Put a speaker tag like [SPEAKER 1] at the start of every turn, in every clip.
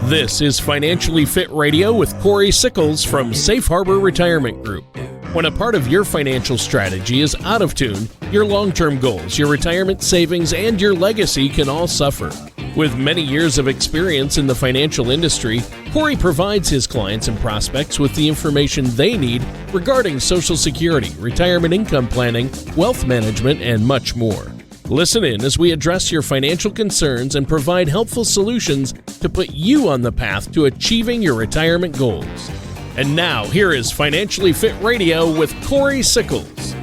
[SPEAKER 1] This is Financially Fit Radio with Cory Sickles from Safe Harbor Retirement Group. When a part of your financial strategy is out of tune, your long-term goals, your retirement savings, and your legacy can all suffer. With many years of experience in the financial industry, Cory provides his clients and prospects with the information they need regarding Social Security, retirement income planning, wealth management, and much more. Listen in as we address your financial concerns and provide helpful solutions to put you on the path to achieving your retirement goals. And now, here is Financially Fit Radio with Cory Sickles.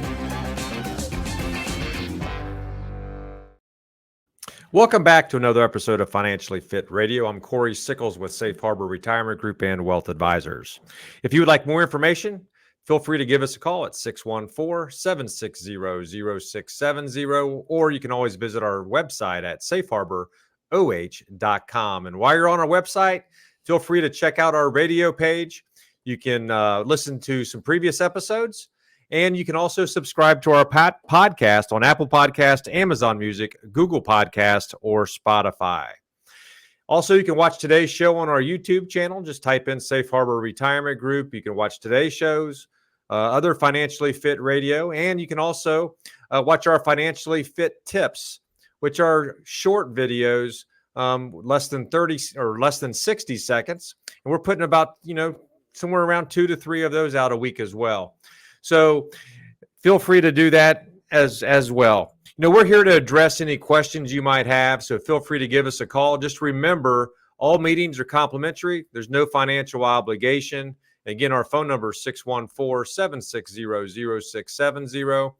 [SPEAKER 2] Welcome back to another episode of Financially Fit Radio. I'm Cory Sickles with Safe Harbor Retirement Group and Wealth Advisors. If you would like more information, feel free to give us a call at 614-760-0670, or you can always visit our website at safeharboroh.com. And while you're on our website, feel free to check out our radio page. You can listen to some previous episodes, and you can also subscribe to our podcast on Apple Podcast, Amazon Music, Google Podcast, or Spotify. Also, you can watch today's show on our YouTube channel. Just type in Safe Harbor Retirement Group. You can watch today's shows, other Financially Fit Radio, and you can also watch our Financially Fit Tips, which are short videos, less than 30 or less than 60 seconds. And we're putting about, somewhere around 2 to 3 of those out a week as well. So feel free to do that as well. We're here to address any questions you might have, so feel free to give us a call. Just remember, all meetings are complimentary. There's no financial obligation. Again, our phone number is 614-760-0670.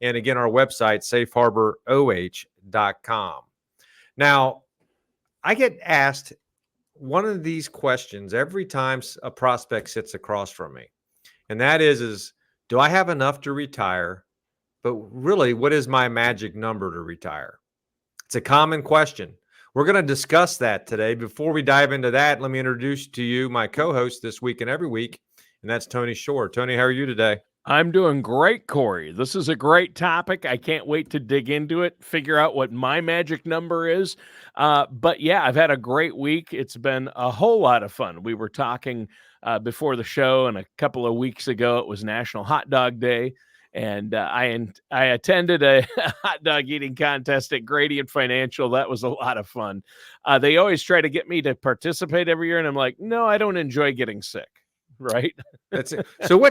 [SPEAKER 2] And again, our website, safeharboroh.com. Now, I get asked one of these questions every time a prospect sits across from me. And that is do I have enough to retire? But really, what is my magic number to retire? It's a common question. We're going to discuss that today. Before we dive into that, let me introduce to you my co-host this week and every week, and that's Tony Shore. Tony, how are you today?
[SPEAKER 1] I'm doing great, Cory. This is a great topic. I can't wait to dig into it, figure out what my magic number is. But yeah, I've had a great week. It's been a whole lot of fun. We were talking before the show, and a couple of weeks ago, it was National Hot Dog Day. And I attended a hot dog eating contest at Gradient Financial. That was a lot of fun. They always try to get me to participate every year, and I'm like, no, I don't enjoy getting sick. Right?
[SPEAKER 2] That's it. So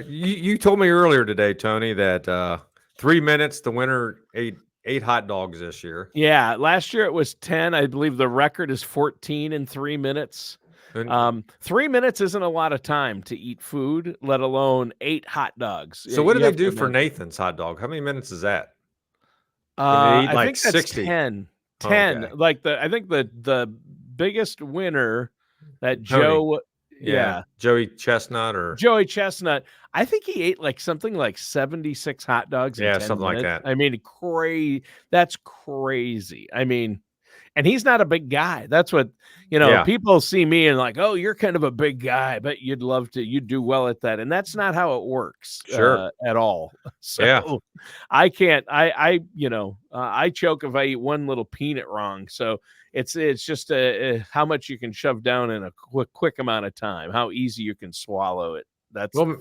[SPEAKER 2] you told me earlier today, Tony, that 3 minutes the winner ate 8 hot dogs this year.
[SPEAKER 1] Yeah, last year it was 10. I believe the record is 14 in 3 minutes. 3 minutes isn't a lot of time to eat food, let alone 8 hot dogs.
[SPEAKER 2] So what do they do for Nathan's hot dog? How many minutes is that?
[SPEAKER 1] I think that's 60. 10. 10. Okay. I think the biggest winner that Joey Chestnut. I think he ate something like 76 hot dogs.
[SPEAKER 2] Yeah,
[SPEAKER 1] in 10
[SPEAKER 2] something
[SPEAKER 1] minutes.
[SPEAKER 2] like that.
[SPEAKER 1] I mean, that's crazy. I mean, and he's not a big guy. That's what, people see me and like, oh, you're kind of a big guy, but you'd do well at that. And that's not how it works at all. So I can't, I choke if I eat one little peanut wrong. So it's just how much you can shove down in a quick amount of time, how easy you can swallow it.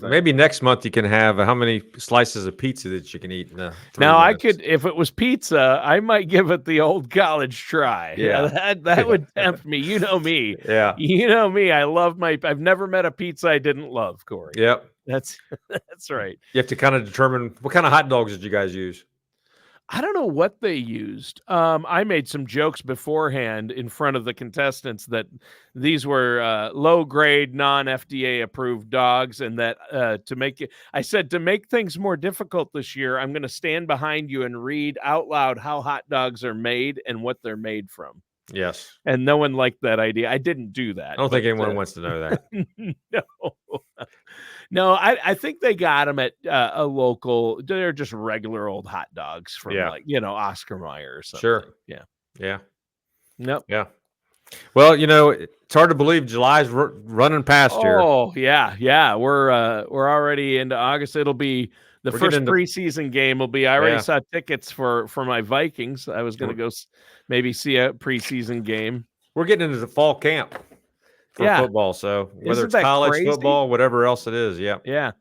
[SPEAKER 2] Maybe next month you can have how many slices of pizza that you can eat.
[SPEAKER 1] Now I could, if it was pizza, I might give it the old college try.
[SPEAKER 2] Yeah,
[SPEAKER 1] that would tempt me. You know me.
[SPEAKER 2] Yeah,
[SPEAKER 1] you know me. I've never met a pizza I didn't love, Cory.
[SPEAKER 2] Yep,
[SPEAKER 1] that's right.
[SPEAKER 2] You have to kind of determine what kind of hot dogs did you guys use.
[SPEAKER 1] I don't know what they used. I made some jokes beforehand in front of the contestants that these were low-grade, non-FDA approved dogs, and that I said to make things more difficult this year, I'm going to stand behind you and read out loud how hot dogs are made and what they're made from.
[SPEAKER 2] Yes.
[SPEAKER 1] And no one liked that idea. I didn't do that.
[SPEAKER 2] I don't think anyone wants to know that.
[SPEAKER 1] No, I think they got them at a local. They're just regular old hot dogs from Oscar Mayer or something.
[SPEAKER 2] Sure.
[SPEAKER 1] Yeah.
[SPEAKER 2] Nope. Yeah. Well, it's hard to believe July's running past here.
[SPEAKER 1] Oh yeah. We're already into August. It'll be the first preseason game. Will be. I already saw tickets for my Vikings. I was going to go maybe see a preseason game.
[SPEAKER 2] we're getting into the fall camp for football. So whether
[SPEAKER 1] Isn't
[SPEAKER 2] it's
[SPEAKER 1] that
[SPEAKER 2] college
[SPEAKER 1] crazy?
[SPEAKER 2] football, whatever else it is. Yep.
[SPEAKER 1] Yeah.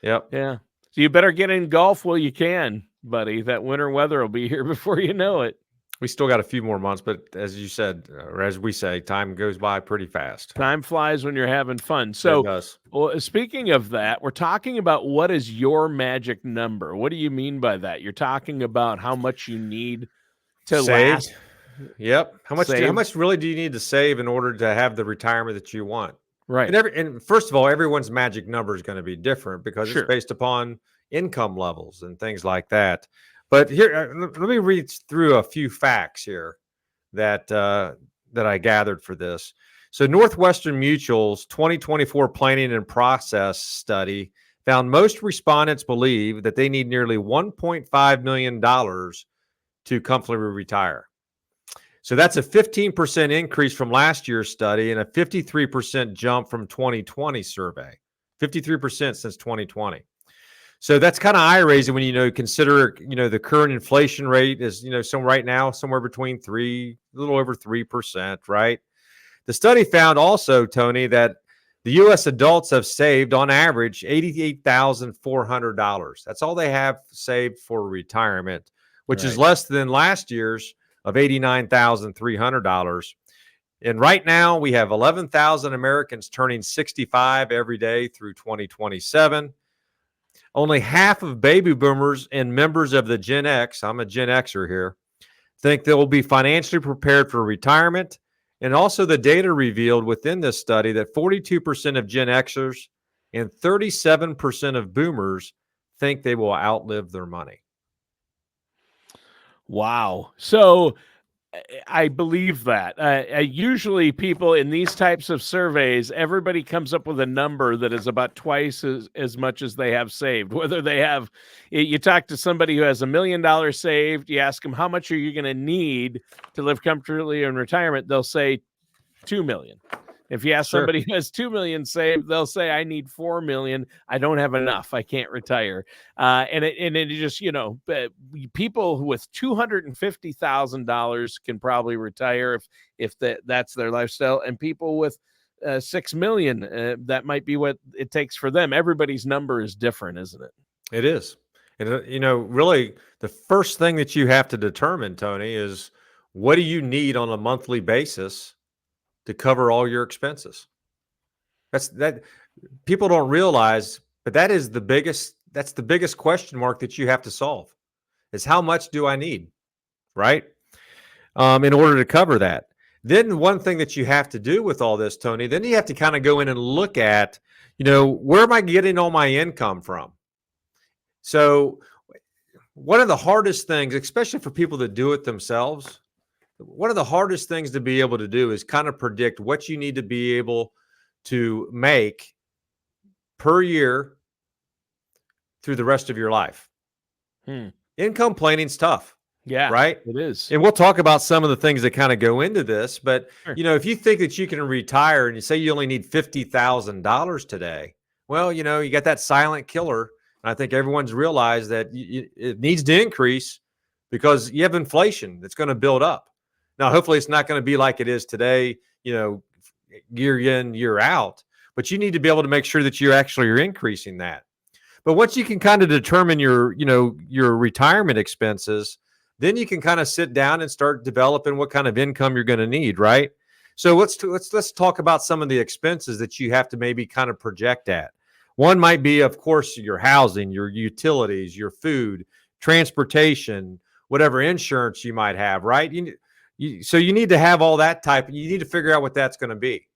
[SPEAKER 2] Yep.
[SPEAKER 1] Yeah. So you better get in golf while you can, buddy. That winter weather will be here before you know it.
[SPEAKER 2] We still got a few more months, but as you said, or as we say, time goes by pretty fast.
[SPEAKER 1] Time flies when you're having fun.
[SPEAKER 2] It
[SPEAKER 1] So,
[SPEAKER 2] does.
[SPEAKER 1] well, speaking of that, we're talking about what is your magic number? What do you mean by that? You're talking about how much you need to last.
[SPEAKER 2] Yep. How
[SPEAKER 1] Saved.
[SPEAKER 2] much really do you need to save in order to have the retirement that you want?
[SPEAKER 1] Right.
[SPEAKER 2] And first of all, everyone's magic number is going to be different because
[SPEAKER 1] Sure.
[SPEAKER 2] it's based upon income levels and things like that. But here, let me read through a few facts here that I gathered for this. So Northwestern Mutual's 2024 Planning and Process study found most respondents believe that they need nearly $1.5 million to comfortably retire. So that's a 15% increase from last year's study and a 53% jump from 2020 survey. 53% since 2020. So that's kind of eye-raising when you consider the current inflation rate is right now somewhere between a little over 3%, right? The study found also, Tony, that the U.S. adults have saved on average $88,400. That's all they have saved for retirement, which is less than last year's of $89,300. And right now we have 11,000 Americans turning 65 every day through 2027. Only half of baby boomers and members of the Gen X, I'm a Gen Xer here, think they will be financially prepared for retirement. And also the data revealed within this study that 42% of Gen Xers and 37% of boomers think they will outlive their money.
[SPEAKER 1] Wow. So I believe that. Usually people in these types of surveys, everybody comes up with a number that is about twice as much as they have saved. Whether they have, you talk to somebody who has $1 million saved, you ask them, how much are you going to need to live comfortably in retirement? They'll say 2 million. If you ask somebody who has 2 million saved, they'll say, I need 4 million. I don't have enough. I can't retire. And it just, people with $250,000 can probably retire if that's their lifestyle. And people with 6 million, that might be what it takes for them. Everybody's number is different, isn't it?
[SPEAKER 2] It is. And, really the first thing that you have to determine, Tony, is what do you need on a monthly basis to cover all your expenses? That people don't realize, but that's the biggest question mark that you have to solve is how much do I need, right? In order to cover that. Then one thing that you have to do with all this, Tony, then you have to kind of go in and look at, where am I getting all my income from? So one of the hardest things, especially for people that do it themselves, one of the hardest things to be able to do is kind of predict what you need to be able to make per year through the rest of your life. Income planning's tough.
[SPEAKER 1] Yeah,
[SPEAKER 2] right?
[SPEAKER 1] It is.
[SPEAKER 2] And we'll talk about some of the things that kind of go into this. But, if you think that you can retire and you say you only need $50,000 today, well, you got that silent killer. And I think everyone's realized that it needs to increase because you have inflation that's going to build up. Now, hopefully it's not going to be like it is today, year in, year out, but you need to be able to make sure that you actually are increasing that. But once you can kind of determine your retirement expenses, then you can kind of sit down and start developing what kind of income you're going to need, right? So let's talk about some of the expenses that you have to maybe kind of project at. One might be, of course, your housing, your utilities, your food, transportation, whatever insurance you might have, right? So you need to have all that you need to figure out what that's going to be.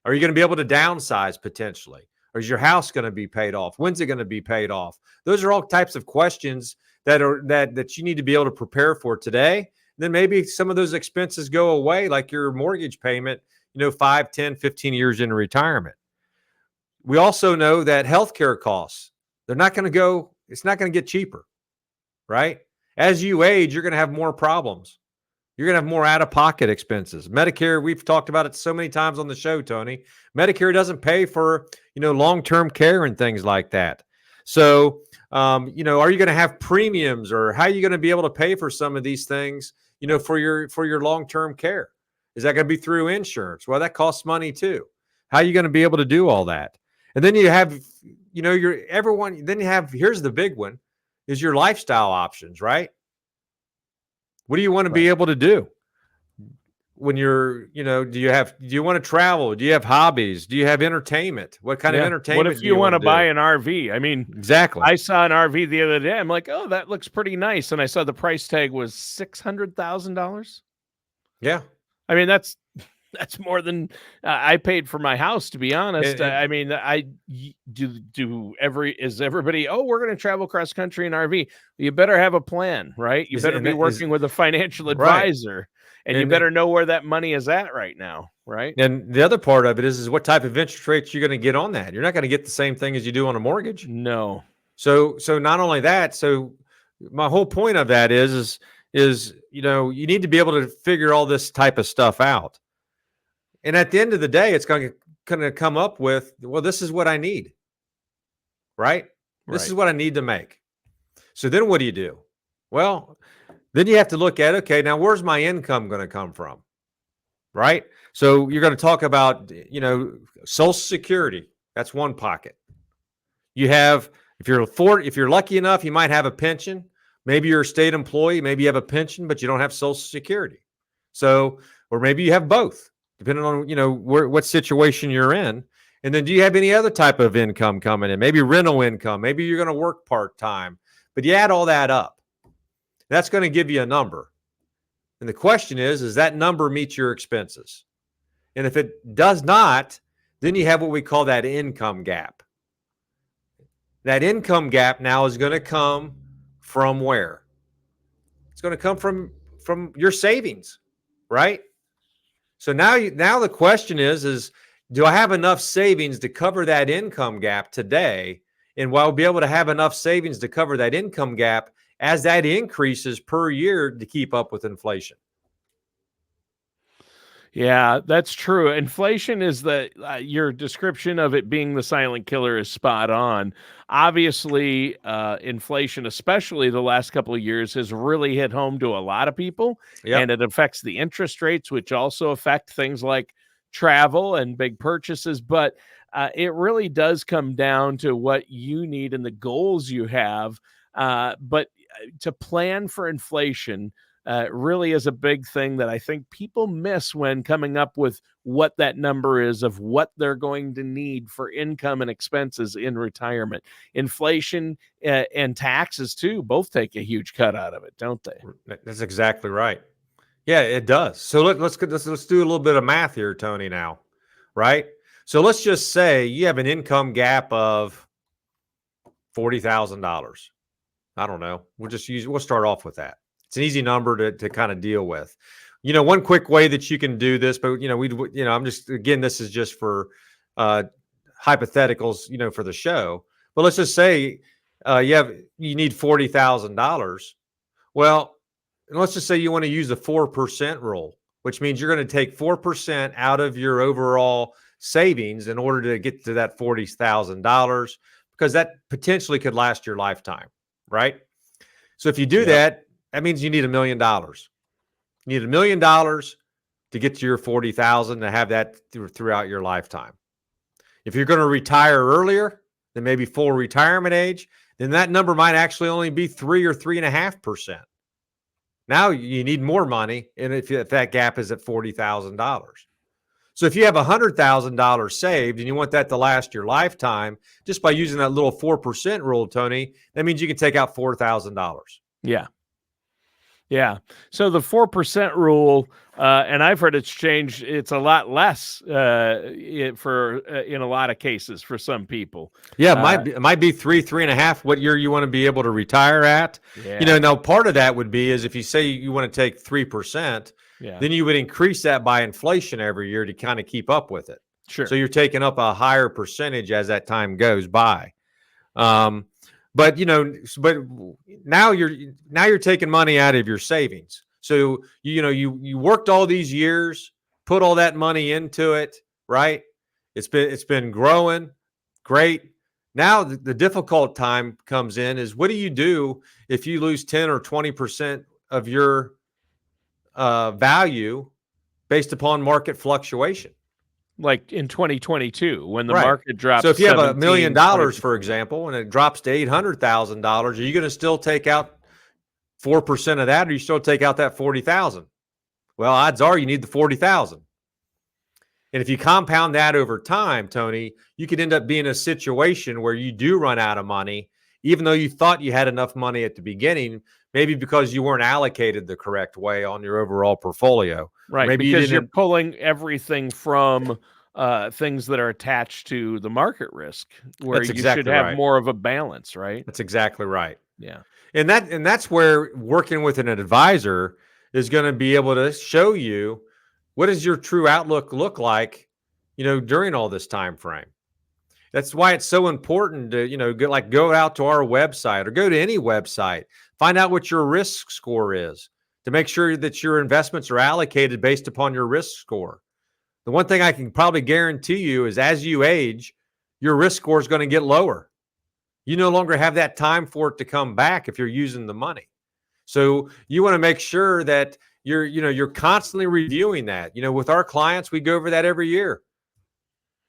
[SPEAKER 2] Are you going to be able to downsize potentially? Or is your house going to be paid off? When's it going to be paid off? Those are all types of questions that you need to be able to prepare for today. Then maybe some of those expenses go away, like your mortgage payment, 5, 10, 15 years into retirement. We also know that healthcare costs, it's not going to get cheaper, right? As you age, you're going to have more problems. You're going to have more out-of-pocket expenses. Medicare, we've talked about it so many times on the show, Tony. Medicare doesn't pay for, long-term care and things like that. So, are you going to have premiums, or how are you going to be able to pay for some of these things, for your long-term care? Is that going to be through insurance? Well, that costs money too. How are you going to be able to do all that? And then you have, here's the big one, is your lifestyle options, right? What do you want to be able to do when you're, do you want to travel? Do you have hobbies? Do you have entertainment? What kind of entertainment?
[SPEAKER 3] What if you want to buy an RV? I mean,
[SPEAKER 2] exactly.
[SPEAKER 3] I saw an RV the other day. I'm like, oh, that looks pretty nice. And I saw the price tag was $600,000.
[SPEAKER 2] Yeah.
[SPEAKER 3] I mean, that's more than I paid for my house, to be honest. I mean, is everybody, oh, we're going to travel cross country in RV. You better have a plan, right? You better be working with a financial advisor, and you better know where that money is at right now, right?
[SPEAKER 2] And the other part of it is what type of interest rates you're going to get on that. You're not going to get the same thing as you do on a mortgage.
[SPEAKER 3] No.
[SPEAKER 2] So not only that, so my whole point of that is you need to be able to figure all this type of stuff out. And at the end of the day, it's going to come up with, well, this is what I need, right? This is what I need to make. So then what do? Well, then you have to look at, okay, now where's my income going to come from, right? So you're going to talk about, Social Security. That's one pocket. You have, if you're lucky enough, you might have a pension. Maybe you're a state employee. Maybe you have a pension, but you don't have Social Security. So, or maybe you have both, depending on, what situation you're in. And then do you have any other type of income coming in? Maybe rental income. Maybe you're going to work part-time. But you add all that up. That's going to give you a number. And the question is, does that number meet your expenses? And if it does not, then you have what we call that income gap. That income gap now is going to come from where? It's going to come from your savings, right? So now the question is do I have enough savings to cover that income gap today? And will I be able to have enough savings to cover that income gap as that increases per year to keep up with inflation?
[SPEAKER 3] Yeah, that's true. Inflation is your description of it being the silent killer is spot on. Obviously, inflation, especially the last couple of years, has really hit home to a lot of people, and it affects the interest rates, which also affect things like travel and big purchases. But it really does come down to what you need and the goals you have. But to plan for inflation really is a big thing that I think people miss when coming up with what that number is of what they're going to need for income and expenses in retirement. Inflation and taxes too, both take a huge cut out of it, don't they?
[SPEAKER 2] That's exactly right. Yeah, it does. So let's do a little bit of math here, Tony, now, right? So let's just say you have an income gap of $40,000. I don't know. We'll start off with that. It's an easy number to kind of deal with. One quick way that you can do this, but this is just for hypotheticals, for the show. But let's just say you need $40,000. Well, let's just say you want to use the 4% rule, which means you're going to take 4% out of your overall savings in order to get to that $40,000, because that potentially could last your lifetime, right? So if you do that means you need $1 million. You need $1 million to get to your 40,000 to have that throughout your lifetime. If you're going to retire earlier than maybe full retirement age, then that number might actually only be 3 or 3.5%. Now you need more money, and if that gap is at $40,000. So if you have $100,000 saved and you want that to last your lifetime, just by using that little 4% rule, Tony, that means you can take out $4,000.
[SPEAKER 3] Yeah. Yeah. So the 4% rule, and I've heard it's changed. It's a lot less in a lot of cases for some people.
[SPEAKER 2] Yeah, it might be 3.5. What year you want to be able to retire at?
[SPEAKER 3] Yeah.
[SPEAKER 2] Now part of that would be is if you say you want to take 3%, then you would increase that by inflation every year to kind of keep up with it.
[SPEAKER 3] Sure.
[SPEAKER 2] So you're taking up a higher percentage as that time goes by. But now you're taking money out of your savings. So you worked all these years, put all that money into it, right? It's been growing, great. Now the difficult time comes in is what do you do if you lose 10 or 20% of your value based upon market fluctuation.
[SPEAKER 3] Like in 2022, when the
[SPEAKER 2] Right.
[SPEAKER 3] market dropped.
[SPEAKER 2] So if you have $1 million,
[SPEAKER 3] 17,
[SPEAKER 2] for example, and it drops to $800,000, are you going to still take out 4% of that, or you still take out that 40,000? Well, odds are you need the 40,000. And if you compound that over time, Tony, you could end up being in a situation where you do run out of money, even though you thought you had enough money at the beginning, maybe because you weren't allocated the correct way on your overall portfolio.
[SPEAKER 3] right?
[SPEAKER 2] Maybe
[SPEAKER 3] Because
[SPEAKER 2] you
[SPEAKER 3] you're
[SPEAKER 2] didn't.
[SPEAKER 3] pulling everything from things that are attached to the market risk, where
[SPEAKER 2] That's
[SPEAKER 3] you should
[SPEAKER 2] exactly
[SPEAKER 3] have
[SPEAKER 2] right.
[SPEAKER 3] more of a balance, right?
[SPEAKER 2] That's exactly right.
[SPEAKER 3] Yeah.
[SPEAKER 2] And that's where working with an advisor is going to be able to show you what does your true outlook look like, during all this time frame. That's why it's so important to, go out to our website or go to any website, find out what your risk score is to make sure that your investments are allocated based upon your risk score. The one thing I can probably guarantee you is as you age, your risk score is going to get lower. You no longer have that time for it to come back if you're using the money. So you want to make sure that you're constantly reviewing that. With our clients, we go over that every year.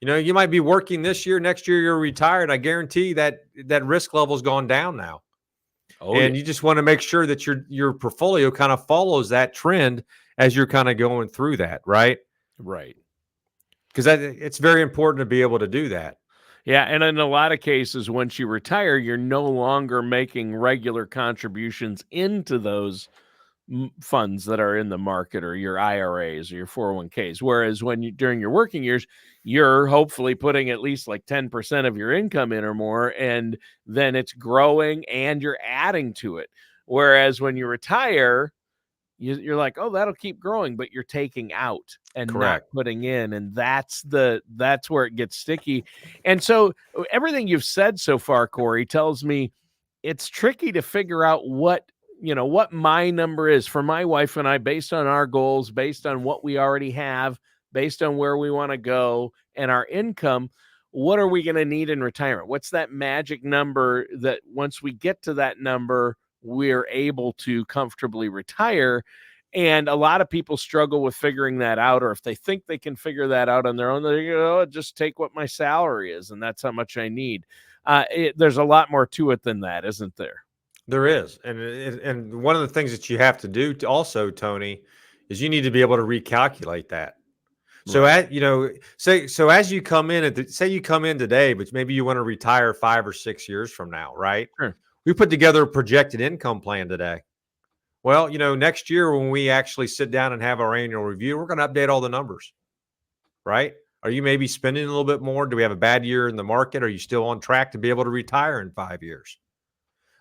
[SPEAKER 2] You might be working this year, next year you're retired. I guarantee that risk level's gone down now.
[SPEAKER 3] And
[SPEAKER 2] you just want to make sure that your portfolio kind of follows that trend as you're kind of going through that, right?
[SPEAKER 3] right.
[SPEAKER 2] Because it's very important to be able to do that.
[SPEAKER 3] Yeah, and in a lot of cases, once you retire, you're no longer making regular contributions into those funds that are in the market, or your IRAs or your 401ks. Whereas when during your working years, you're hopefully putting at least like 10% of your income in or more, and then it's growing and you're adding to it. Whereas when you retire, you're like, oh, that'll keep growing, but you're taking out and
[SPEAKER 2] Correct.
[SPEAKER 3] not putting in. And that's where it gets sticky. And so everything you've said so far, Cory, tells me it's tricky to figure out what my number is for my wife and I, based on our goals, based on what we already have, based on where we want to go and our income. What are we going to need in retirement? What's that magic number that once we get to that number, we're able to comfortably retire? And a lot of people struggle with figuring that out, or if they think they can figure that out on their own, they go, just take what my salary is, and that's how much I need. There's a lot more to it than that, isn't there?
[SPEAKER 2] There is. And one of the things that you have to do also, Tony, is you need to be able to recalculate that. So so as you come in say you come in today, but maybe you want to retire 5 or 6 years from now, right?
[SPEAKER 3] Sure.
[SPEAKER 2] We put together a projected income plan today. Well, next year when we actually sit down and have our annual review, we're going to update all the numbers, right? Are you maybe spending a little bit more? Do we have a bad year in the market? Are you still on track to be able to retire in 5 years?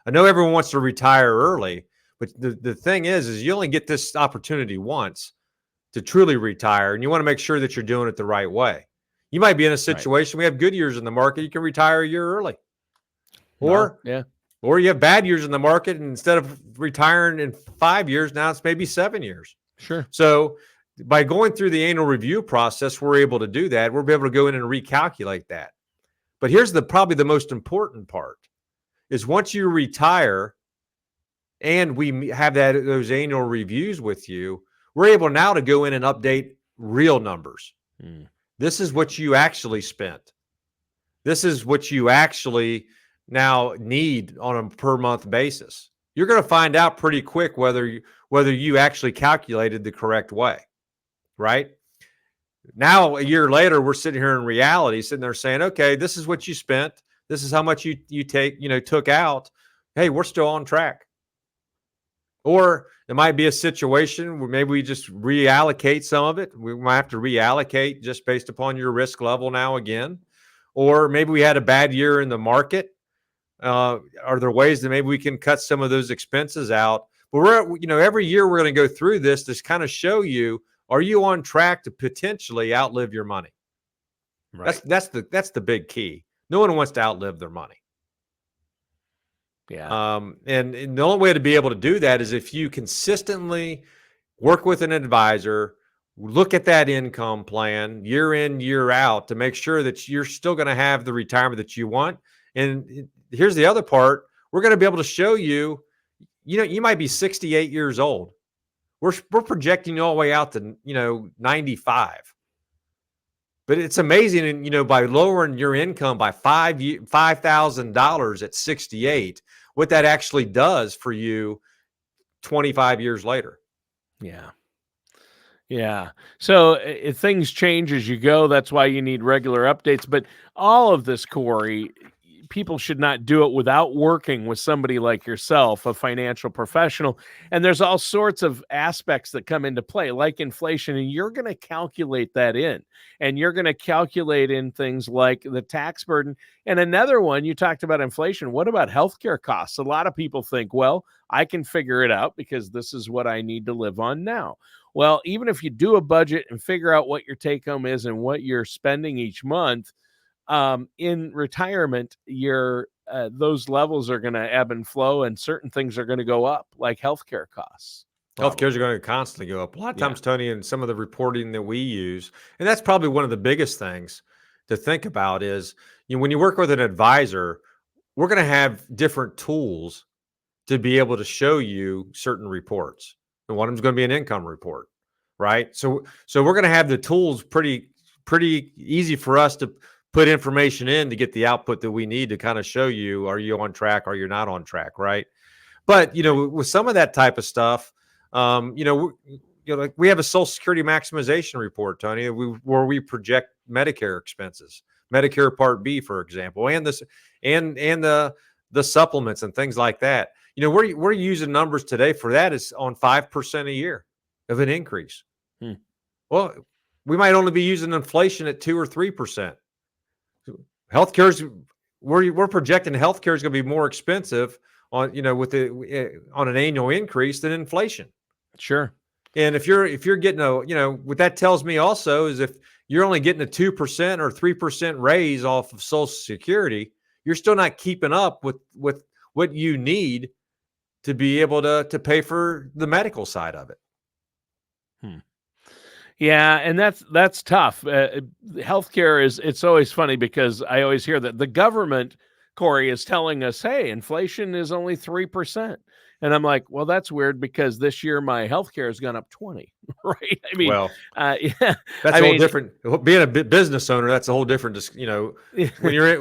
[SPEAKER 2] I know everyone wants to retire early, but the thing is you only get this opportunity once to truly retire, and you want to make sure that you're doing it the right way. You might be in a situation, we have good years in the market, you can retire a year early. Or you have bad years in the market, and instead of retiring in 5 years, now it's maybe 7 years.
[SPEAKER 3] Sure.
[SPEAKER 2] So by going through the annual review process, we're able to do that. We're able to go in and recalculate that. But here's probably the most important part is once you retire and we have those annual reviews with you, we're able now to go in and update real numbers. This is what you actually spent. This is what you actually now need on a per month basis. You're going to find out pretty quick whether you actually calculated the correct way, right? Now, a year later, we're sitting here in reality, sitting there saying, okay, this is what you spent. This is how much you took out. Hey, we're still on track. Or it might be a situation where maybe we just reallocate some of it. We might have to reallocate just based upon your risk level now again. Or maybe we had a bad year in the market. Are there ways that maybe we can cut some of those expenses out? But every year we're going to go through this to kind of show you, are you on track to potentially outlive your money? Right. That's the big key. No one wants to outlive their money.
[SPEAKER 3] Yeah.
[SPEAKER 2] And the only way to be able to do that is if you consistently work with an advisor, look at that income plan year in, year out to make sure that you're still going to have the retirement that you want. And here's the other part. We're going to be able to show you, you might be 68 years old. We're projecting all the way out to 95. But it's amazing, and by lowering your income by $5,000 at 68, what that actually does for you 25 years later.
[SPEAKER 3] Yeah. Yeah. So things change as you go. That's why you need regular updates. But all of this, Cory, people should not do it without working with somebody like yourself, a financial professional. And there's all sorts of aspects that come into play, like inflation, and you're going to calculate that in. And you're going to calculate in things like the tax burden. And another one, you talked about inflation. What about healthcare costs? A lot of people think, well, I can figure it out because this is what I need to live on now. Well, even if you do a budget and figure out what your take home is and what you're spending each month, in retirement, your those levels are going to ebb and flow, and certain things are going to go up, like healthcare costs.
[SPEAKER 2] Healthcare is going to constantly go up. A lot of times, Tony, and some of the reporting that we use, and that's probably one of the biggest things to think about is, when you work with an advisor, we're going to have different tools to be able to show you certain reports. And one of them is going to be an income report, right? So we're going to have the tools pretty easy for us to put information in to get the output that we need to kind of show you, are you on track or you're not on track, right? But with some of that type of stuff, like we have a Social Security maximization report, Tony, where we project Medicare expenses, Medicare Part B, for example, and the supplements and things like that. We're using numbers today for that is on 5% a year of an increase. Well, we might only be using inflation at 2 or 3%. Healthcare's we're projecting healthcare is going to be more expensive on on an annual increase than inflation.
[SPEAKER 3] Sure.
[SPEAKER 2] And if you're getting what that tells me also is if you're only getting a 2% or 3% raise off of Social Security, you're still not keeping up with what you need to be able to pay for the medical side of it.
[SPEAKER 3] Yeah, and that's tough. Healthcare it's always funny because I always hear that the government, Cory, is telling us, hey, inflation is only 3%. And I'm like, well, that's weird because this year my healthcare has gone up 20, right? I mean,
[SPEAKER 2] yeah, that's a whole different. Being a business owner, that's a whole different. When you're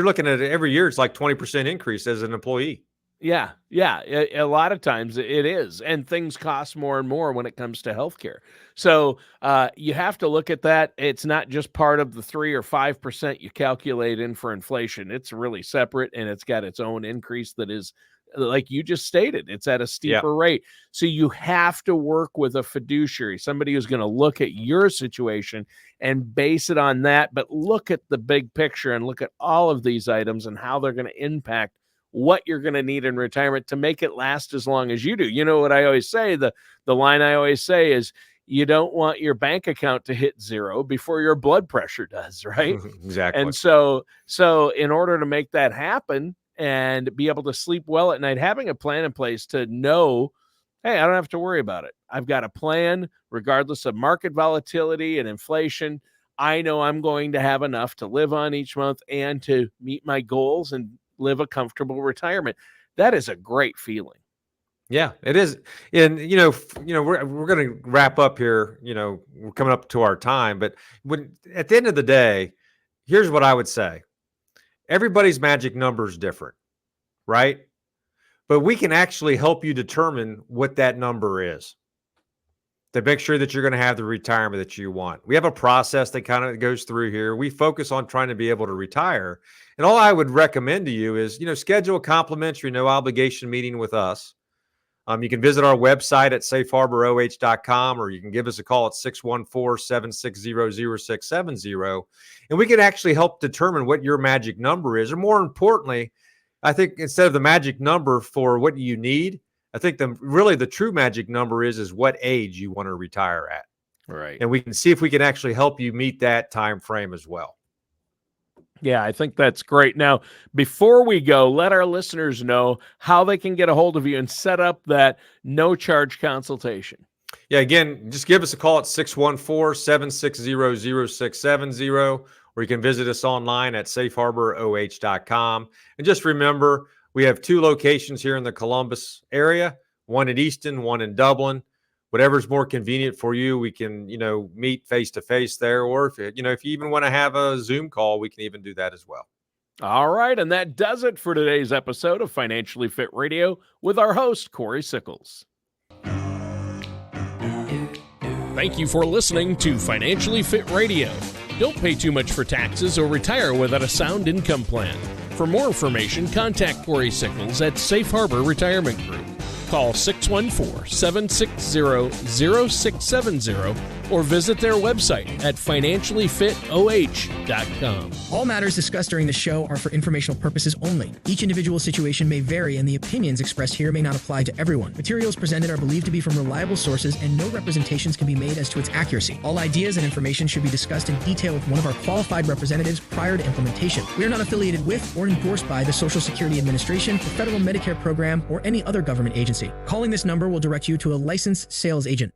[SPEAKER 2] looking at it every year, it's like 20% increase as an employee.
[SPEAKER 3] Yeah. A lot of times it is. And things cost more and more when it comes to healthcare. So you have to look at that. It's not just part of the 3 or 5% you calculate in for inflation. It's really separate, and it's got its own increase that is, like you just stated, it's at a steeper rate. So you have to work with a fiduciary, somebody who's going to look at your situation and base it on that, but look at the big picture and look at all of these items and how they're going to impact what you're going to need in retirement to make it last as long as you do. You know what I always say, the line I always say is, you don't want your bank account to hit zero before your blood pressure does, right?
[SPEAKER 2] Exactly.
[SPEAKER 3] And so in order to make that happen and be able to sleep well at night, having a plan in place to know, hey, I don't have to worry about it. I've got a plan regardless of market volatility and inflation. I know I'm going to have enough to live on each month and to meet my goals and live a comfortable retirement. That is a great feeling.
[SPEAKER 2] Yeah, it is. And we're going to wrap up here. We're coming up to our time, but at the end of the day, here's what I would say. Everybody's magic number is different, right? But we can actually help you determine what that number is to make sure that you're going to have the retirement that you want. We have a process that kind of goes through here. We focus on trying to be able to retire. And all I would recommend to you is, schedule a complimentary, no obligation meeting with us. You can visit our website at safeharboroh.com, or you can give us a call at 614-760-0670. And we can actually help determine what your magic number is. Or more importantly, I think instead of the magic number for what you need, I think the true magic number is what age you want to retire at.
[SPEAKER 3] Right.
[SPEAKER 2] And we can see if we can actually help you meet that time frame as well.
[SPEAKER 3] Yeah, I think that's great. Now, before we go, let our listeners know how they can get a hold of you and set up that no-charge consultation.
[SPEAKER 2] Yeah, again, just give us a call at 614-760-0670, or you can visit us online at safeharboroh.com. And just remember, we have 2 locations here in the Columbus area. one in Easton, one in Dublin. Whatever's more convenient for you, we can, meet face to face there. Or if you even want to have a Zoom call, we can even do that as well.
[SPEAKER 3] All right. And that does it for today's episode of Financially Fit Radio with our host, Cory Sickles.
[SPEAKER 1] Thank you for listening to Financially Fit Radio. Don't pay too much for taxes or retire without a sound income plan. For more information, contact Cory Sickles at Safe Harbor Retirement Group. Call 614-760-0670 or visit their website at financiallyfitoh.com.
[SPEAKER 4] All matters discussed during the show are for informational purposes only. Each individual situation may vary, and the opinions expressed here may not apply to everyone. Materials presented are believed to be from reliable sources, and no representations can be made as to its accuracy. All ideas and information should be discussed in detail with one of our qualified representatives prior to implementation. We are not affiliated with or endorsed by the Social Security Administration, the Federal Medicare Program, or any other government agency. Calling this number will direct you to a licensed sales agent.